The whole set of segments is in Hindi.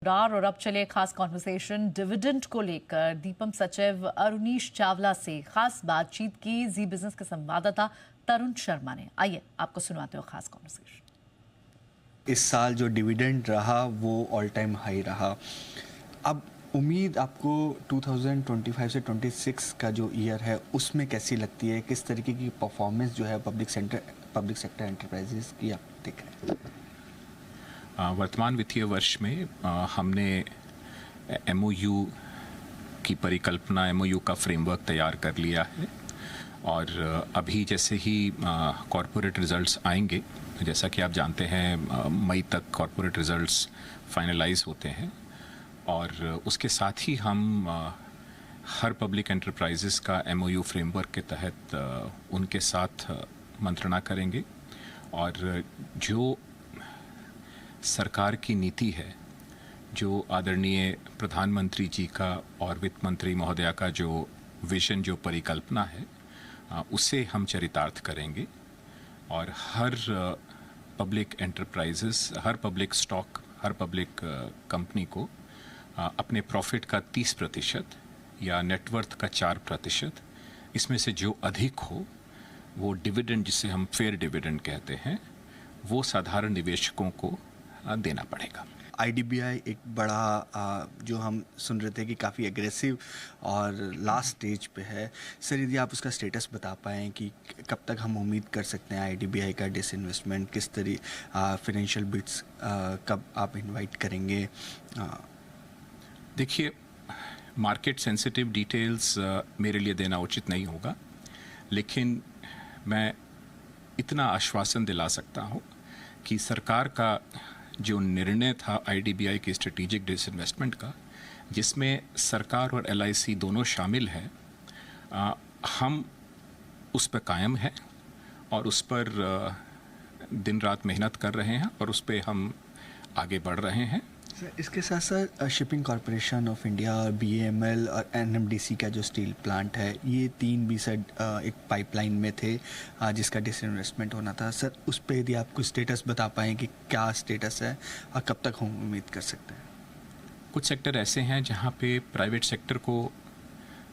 और अब चले खास कॉन्वर्सेशन डिविडेंड को लेकर दीपम सचिव अरुणीश चावला से खास बातचीत की जी बिजनेस के संवाददाता तरुण शर्मा ने। आइए आपको सुनाते हो खास कॉन्वर्सेशन। इस साल जो डिविडेंड रहा वो ऑल टाइम हाई रहा। अब उम्मीद आपको 2025 से 26 का जो ईयर है उसमें कैसी लगती है? किस तरीके की परफॉर्मेंस जो है पब्लिक सेक्टर एंटरप्राइजेस की आप देख रहे हैं? वर्तमान वित्तीय वर्ष में हमने MOU की परिकल्पना, MOU का फ्रेमवर्क तैयार कर लिया है और अभी जैसे ही कॉरपोरेट रिजल्ट्स आएंगे, जैसा कि आप जानते हैं मई तक कॉरपोरेट रिजल्ट्स फाइनलाइज होते हैं और उसके साथ ही हम हर पब्लिक एंटरप्राइजेस का MOU फ्रेमवर्क के तहत उनके साथ मंत्रणा करेंगे और जो सरकार की नीति है, जो आदरणीय प्रधानमंत्री जी का और वित्त मंत्री महोदया का जो विजन, जो परिकल्पना है, उसे हम चरितार्थ करेंगे और हर पब्लिक एंटरप्राइजेस, हर पब्लिक स्टॉक, हर पब्लिक कंपनी को अपने प्रॉफिट का 30% या नेटवर्थ का 4%, इसमें से जो अधिक हो वो डिविडेंड, जिसे हम फेयर डिविडेंड कहते हैं, वो साधारण निवेशकों को देना पड़ेगा। IDBI एक बड़ा जो हम सुन रहे थे कि काफ़ी एग्रेसिव और लास्ट स्टेज पे है। सर, यदि आप उसका स्टेटस बता पाएँ कि कब तक हम उम्मीद कर सकते हैं IDBI का डिसइन्वेस्टमेंट, किस तरह फाइनेंशियल बिड्स कब आप इनवाइट करेंगे? देखिए, मार्केट सेंसिटिव डिटेल्स मेरे लिए देना उचित नहीं होगा, लेकिन मैं इतना आश्वासन दिला सकता हूँ कि सरकार का जो निर्णय था IDBI की स्ट्रेटेजिक डिसइन्वेस्टमेंट का, जिसमें सरकार और LIC दोनों शामिल हैं, हम उस पर कायम हैं और उस पर दिन रात मेहनत कर रहे हैं और उस पर हम आगे बढ़ रहे हैं। इसके साथ साथ शिपिंग कॉरपोरेशन ऑफ इंडिया और BAML और NMDC का जो स्टील प्लांट है, ये तीन भी सर एक पाइपलाइन में थे जिसका डिसइन्वेस्टमेंट होना था। सर, उस पर यदि आप कुछ स्टेटस बता पाएँ कि क्या स्टेटस है और कब तक हम उम्मीद कर सकते हैं? कुछ सेक्टर ऐसे हैं जहाँ पे प्राइवेट सेक्टर को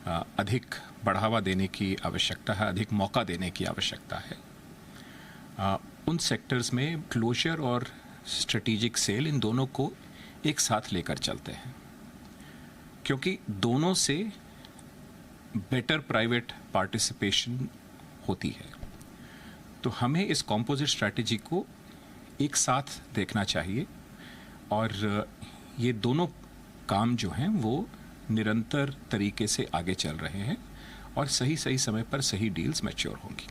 अधिक बढ़ावा देने की आवश्यकता है, अधिक मौका देने की आवश्यकता है। उन सेक्टर्स में क्लोजर और स्ट्रेटेजिक सेल, इन दोनों को एक साथ लेकर चलते हैं, क्योंकि दोनों से बेटर प्राइवेट पार्टिसिपेशन होती है। तो हमें इस कॉम्पोजिट स्ट्रैटेजी को एक साथ देखना चाहिए और ये दोनों काम जो हैं वो निरंतर तरीके से आगे चल रहे हैं और सही सही समय पर सही डील्स मैच्योर होंगी।